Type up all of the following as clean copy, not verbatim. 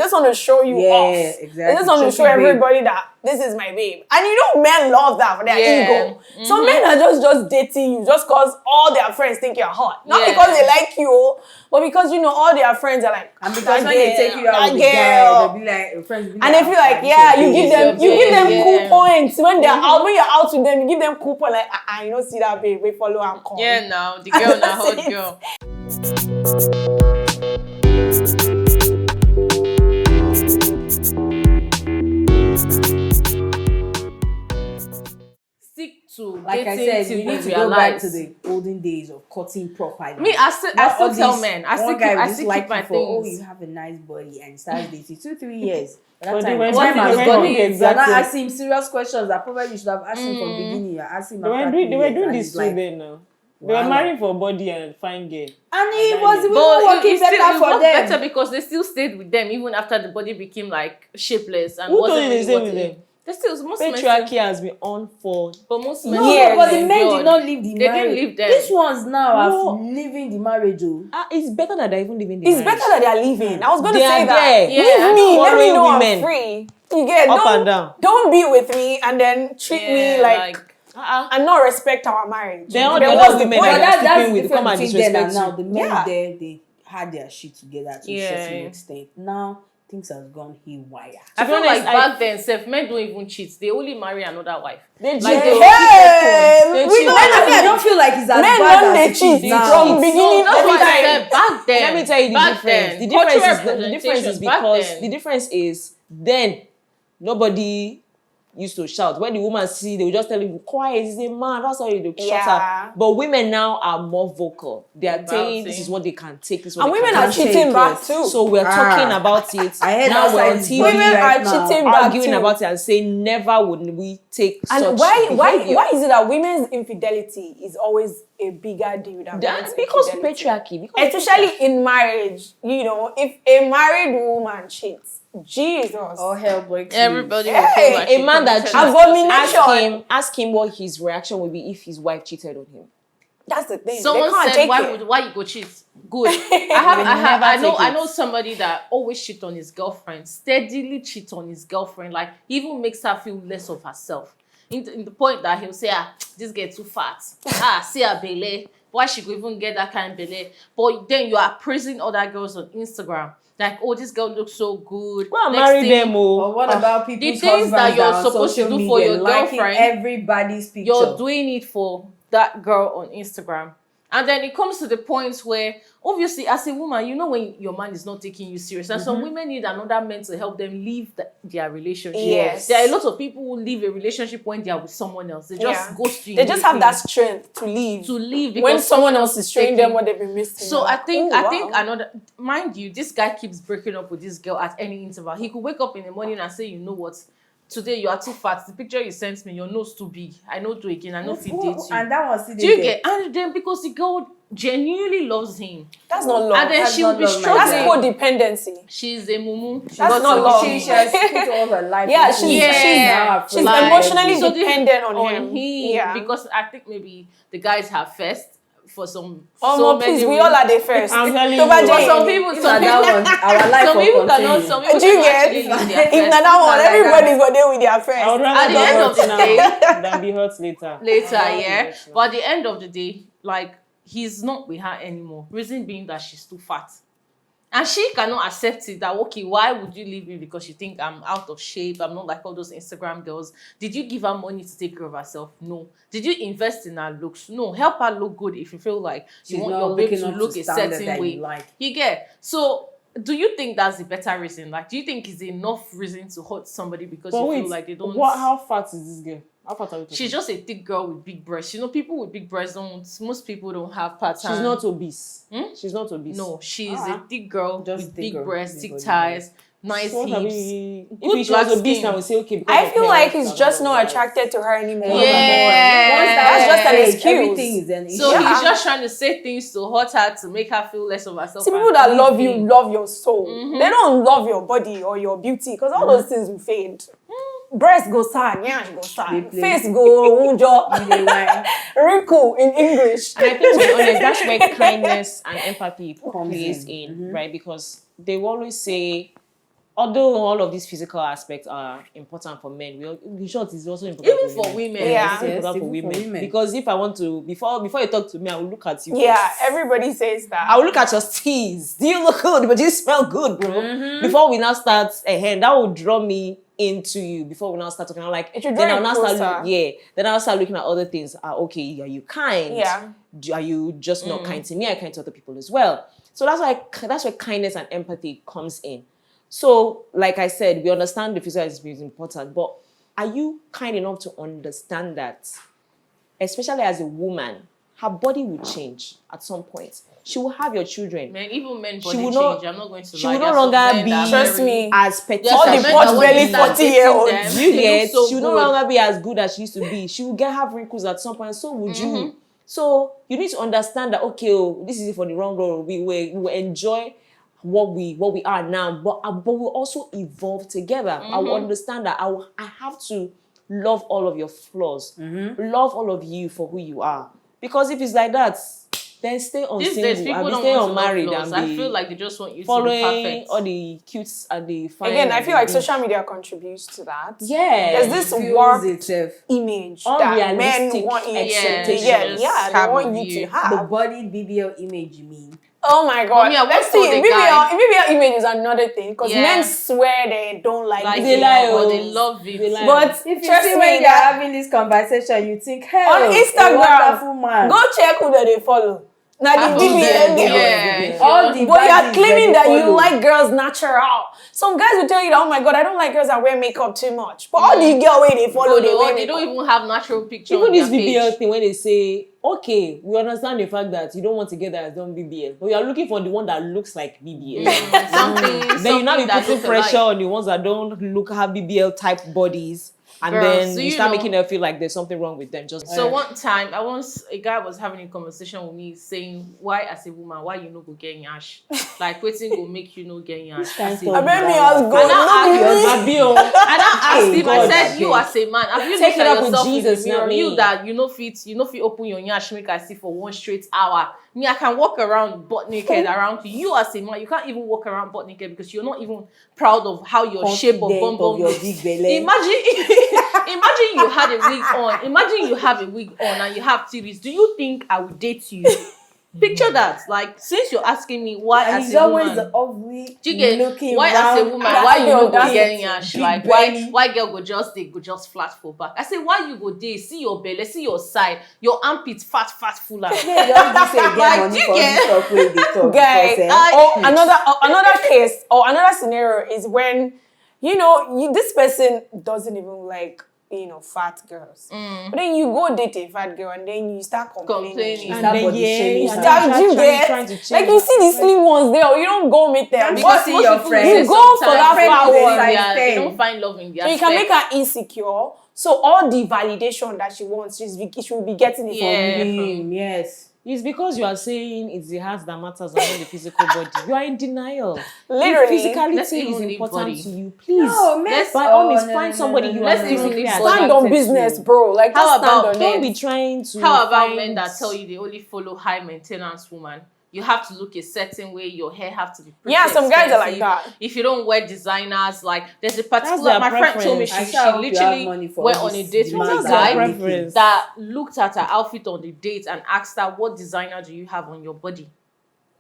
just want to show you off. Exactly. They just want to show everybody that this is my babe. And you know, men love that for their ego. So men are just dating you just because all their friends think you're hot. Not because they like you, but because, you know, all their friends are like, and because when they take you out with the guy, they'll be like, your friends will be and they feel like, you give them cool points. When they're out, when you're out with them, you give them cool points like, you don't see that babe, we follow and come. Yeah, now the girl now hot girl. Stick to like I said, you need to go back to the olden days of cutting properly. Me, I still tell men. I still keep my things. Oh, you have a nice body and start dating 2-3 years. By that But time, when you're not asking him serious questions that probably you should have asked him from the beginning. You're asking him they were doing this too then now. They were marrying for body and fine girl. And it was even working better for them. Better because they still stayed with them even after the body became like shapeless and who told you they stayed with them? They still most patriarchy has been on for most men. But the men did not leave the marriage. They didn't leave them. These ones now are leaving the marriage. It's better that they're even leaving the marriage. It's better that they're leaving. I was going to say there. that. Yeah, leave me. Let me know women. I'm free. You get up and down. Don't be with me and then treat me like and not respect our marriage. Then all the other women that you're sleeping with come and disrespect now. The men there, they had their shit together to a certain extent. Now things have gone haywire. I feel like back then, men don't even cheat. They only marry another wife. They like I don't feel like it's as bad as cheat from beginning. Back then, let me tell you the difference. The difference is then nobody used to shout. When the woman see, they will just tell you, quiet, he's a man, that's why you shut up. But women now are more vocal. They are saying this is what they can take, this is what and they women can are cheating back too. So we're talking about it. I heard now we're on TV women are cheating back arguing too. about it and saying never would we take and such why is it that women's infidelity is always a bigger deal than men's because infidelity? patriarchy. Especially in marriage, you know, if a married woman cheats, Jesus. All hell breaks loose. Everybody will feel like a man that abomination. Ask him what his reaction would be if his wife cheated on him. That's the thing. Someone said, why you go cheat? Good. I know somebody that always cheat on his girlfriend, steadily cheat on his girlfriend, like even makes her feel less of herself. In the point that he'll say, this girl too fat. See her belly. Why she could even get that kind of belly? But then you are praising other girls on Instagram. Like, oh, this girl looks so good. Well, marry them. But what about people's the things that you're supposed to do for your girlfriend? Everybody's picture. You're doing it for that girl on Instagram. And then it comes to the point where, obviously, as a woman, you know when your man is not taking you serious. And some women need another man to help them leave their relationship. Yes. There are a lot of people who leave a relationship when they are with someone else. They just ghost you. They just have that strength to leave. Because when someone else is showing them what they've been missing. So I think another, mind you, this guy keeps breaking up with this girl at any interval. He could wake up in the morning and say, you know what? Today you are too fat. The picture you sent me, your nose too big. I know do again. I know if you date you. And that was do you get? And then because the girl genuinely loves him. That's not love. And then she will be struggling. That's codependency. She's a mumu. That's not love. She has put all her life. Yeah, she's emotionally dependent on him. Yeah. Because I think maybe the guys have first. For some, please, we all are the first. I'm telling you. For some people, cannot. Some people do you get? If that one, everybody's got there with their friends. At the end of the day, then be hurt later. Yeah. But at the end of the day, like he's not with her anymore. Reason being that she's too fat. And she cannot accept it that, okay, why would you leave me because you think I'm out of shape? I'm not like all those Instagram girls. Did you give her money to take care of herself? No. Did you invest in her looks? No. Help her look good if you feel like you want your babe to look a certain way. You get? So, do you think that's the better reason? Like, do you think it's enough reason to hurt somebody because you feel like they don't... How fat is this girl? She's just a thick girl with big breasts. You know, people with big breasts most people don't have patterns. She's not obese. She's not obese. No, she's a thick girl with big breasts, thick thighs, nice hips. If she was obese, I would say okay. I feel like he's just not attracted to her anymore. Yeah, that's just an excuse. Everything is an issue. So he's just trying to say things to hurt her to make her feel less of herself. See, people that love you love your soul. They don't love your body or your beauty because all those things will fade. Breast go sad, nyash go sad, face go unjo, wrinkle in English. And I think to be honest, that's where kindness and empathy plays in, right? Because they always say although all of these physical aspects are important for men, in short, it's also important Even for women. Yeah. It's important for women. Because if I want to, before you talk to me, I will look at you. Yeah, first. everybody says that. I will look at your steez. Do you look good? But do you smell good, bro? Before we now start ahead, that will draw me into you. Before we now start talking, I'm like, then I'll now start. Then I'll start looking at other things. Okay, are you kind? Yeah. Are you just not kind to me? I kind to other people as well. So that's where kindness and empathy comes in. So, like I said, we understand the physical aspect is important, but are you kind enough to understand that, especially as a woman, her body will change at some point. She will have your children. Man, even men body will change. I'm not going to lie. She will no longer be Trust me. as petite. All the pot belly 40-year-olds. You get, she will no longer be as good as she used to be. She will have wrinkles at some point. So would you. So you need to understand that, okay, this is for the wrong road. We will enjoy what we are now, but we'll also evolve together. I will understand that I have to love all of your flaws, love all of you for who you are. Because if it's like that, then stay on These single, days, people and don't stay want unmarried, to love and flaws. be I feel like they just want you to be following perfect. all the cutes and the fine. Again, I and feel the like big. social media contributes to that. Yeah, There's this warped image that men want you to expectations. they want you to have. The body BBL image, you mean? Oh my God. I Let's see. told the guy- BBL image is another thing because Yeah. men swear they don't like Like BBL. they lie, but oh. they love it. They lie. But If you trust see me, when they're having this conversation, you think, hey, on a Instagram, wonderful man. go check who they follow. Now the BBL. Yeah. All the But you're baddies claiming that you follow. like girls natural. Some guys will tell you that, oh my God, I don't like girls that wear makeup too much. But all the girl way they follow, they wear They makeup. don't even have natural picture Even on this their BBL page. thing, when they say, okay, we understand the fact that you don't want to get that as done BBL, but you are looking for the one that looks like BBL. Then you now be putting pressure on the ones that don't have BBL type bodies, and Girl, then so you you start know- making them feel like there's something wrong with them. So one time, a guy was having a conversation with me saying, why as a woman, why you no go get yash? Like, waiting will make you no get yash. as a I woman. bet me as And good. I No be me. And I asked him, I God, said, you as a man, have you Take looked it at up with yourself Jesus, in the not mirror? me. You that you know fit open your yash make I see for 1 straight hour. Me, I can walk around butt naked around you. You as a man, you can't even walk around butt naked because you're not even proud of how your shape of bum bum your looks. big belly. Imagine you had a wig on. Imagine you have a wig on and you have titties. Do you think I would date you? Picture that. Like, since you're asking me why And as he's a always woman, the ugly do you get looking why as a round, woman, why you no go that's getting yash? big Like belly. why girl go just flat for back? I say why you go there, see your belly, see your side, your armpit fat fuller. Yeah, don't say get Like, money you for get- this talk where they talk. Guy, because, another case or another scenario is when this person doesn't even like fat girls, but then you go date a fat girl and then you start complaining. You start body shaming You her. start you get trying to change like you see the slim ones there, you don't go meet them. Because see most your people friends. say You go for sometimes that friends fat say one. they Size don't 10. find love in their So you can sex. make her insecure. So all the validation that she wants, she will be getting it Yeah. from him, yes. It's because you are saying it's the heart that matters and not the physical body. You are in denial. Literally. If Let's physicality even is leave important body. to you, please. No, Let's- by all means, find somebody you Let's are even physically leave attracted body. stand on to. business, bro. Like How just stand about- on Don't it. be trying to. How about find- men that tell you they only follow high maintenance woman? You have to look a certain way. Your hair have to be pretty Yeah, some guys are like expensive. that. If you don't wear designers, like there's a their particular. My friend told me preference. she I sure hope you have money literally for went all on a this date with demand a That's that their guy you're making. preference. that looked at her outfit on the date and asked her, "What designer do you have on your body?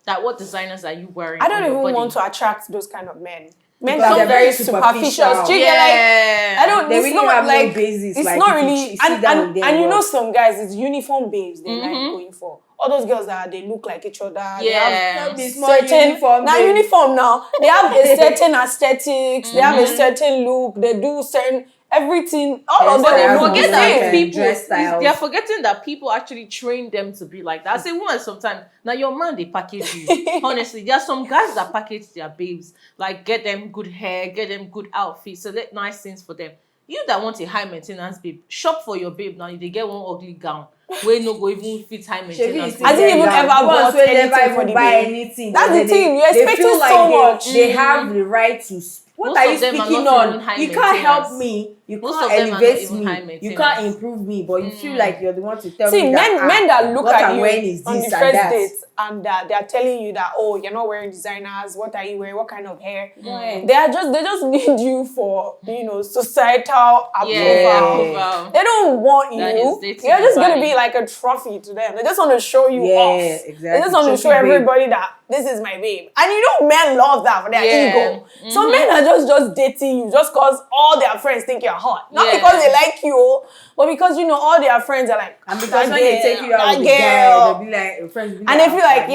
That what designers are you wearing?" I don't on your even body? want to attract those kind of men. Men Because that are they're very very superficial. superficial. Do you get like I don't. They it's really not have no like basis, It's like, not if you really. sit down with them, And you know well. some guys, it's uniform babes they like going for. All those girls that they look like each other. They Yeah. have Be small certain uniform now babe. uniform now. They have a certain aesthetics. They have a certain look. They do certain everything. All of them Hairstyle, they They look forget the that same. people, dress styles. they're forgetting that people actually train them to be like that. I say, woman, sometimes, now your man, they package you. Honestly, there are some guys that package their babes, like get them good hair, get them good outfits, select nice things for them. You that want a high maintenance babe, shop for your babe now. If they get one ugly gown, wey no go even fit high maintenance. I didn't even ever bought anything for the babe. anything. That's the thing. You're They expecting feel like so much. They have the right to. What Most are you of them are speaking not even on? high You can't help maintenance. me. You Most can't of them are not elevate even high me. You maintenance. can't improve me. But you feel like you're the one to tell See, me that. men that look what at I'm you wearing is on the this first and that. date and they are telling you that, oh, you're not wearing designers. What are you wearing? What kind of hair? Mm. They just need you for societal approval. Approval. They don't want That you. is dating You're just gonna body. be like a trophy to them. They just want to show you off. Exactly. They just want to show Trophy babe. everybody that this is my babe. And men love that for their ego. So men are just dating you just because all their friends think you're hot. Not because they like you, but because all their friends are like, And because when they take you out with the girl. guy, they'll be like, your friends will be And they feel like,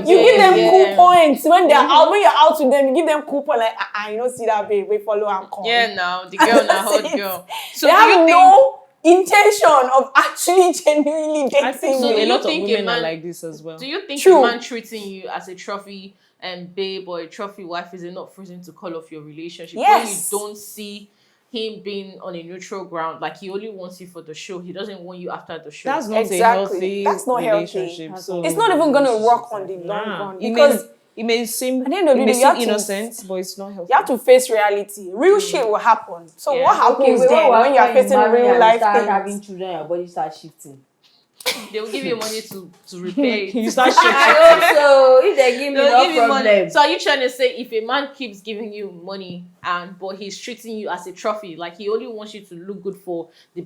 you give them cool points when they're out. When you're out with them, you give them cool points like, you don't see that babe, we follow and come. Yeah, now the girl now hot girl. So they have no intention of actually genuinely dating I think So you. do a you lot of think a women man- are like this as well. Do you think True. a man treating you as a trophy babe or a trophy wife is enough reason to call off your relationship? Yes. When you don't see him being on a neutral ground, like he only wants you for the show, he doesn't want you after the show. That's not Exactly. a healthy That's not healthy. relationship. So It's not even going to work on the long run because it may seem at the end of the day, you have to- innocent, but it's not healthy. you have to face reality. Real shit will happen. So Yeah. what happens then when you are facing real life start having things? children, your body starts shifting. They will give you money to repair it. You start I shaking. hope so. If they give me They'll no give you money. problem. So are you trying to say if a man keeps giving you money but he's treating you as a trophy, like he only wants you to look good for the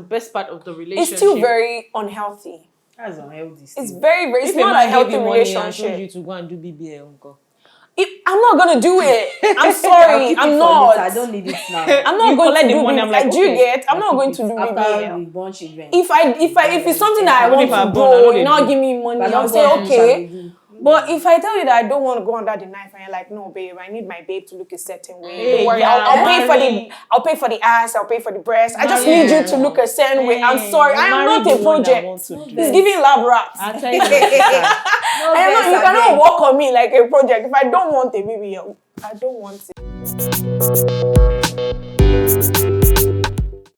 best part of the relationship? It's still very unhealthy. That's unhealthy. It's very, very. It's If a not a man healthy gave you money and told relationship. you to go and do BBL, uncle. I'm not gonna do it. I'm I'll sorry. keep it I'm for not. later. I don't need it now. I'm not You going collect to the do money, BBL. I'm like, Do you okay. get? I'm not going to do After BBL. we born children. If it's something that I Even want if I to born, I know do, they not do. give me money, But I'll not say born, okay. shall we do? But if I tell you that I don't want to go under the knife and you're like, no, babe, I need my babe to look a certain way. Hey, Don't worry, yeah, I'll pay for the ass, I'll pay for the breast. I just Marry need you me. to look a certain way. I'm sorry, I am Marry not the a one that project. wants to do It's giving lab rats. I'll tell you. No I am not, vex, you I cannot beg. walk on me like a project. If I don't want a baby, I don't want it.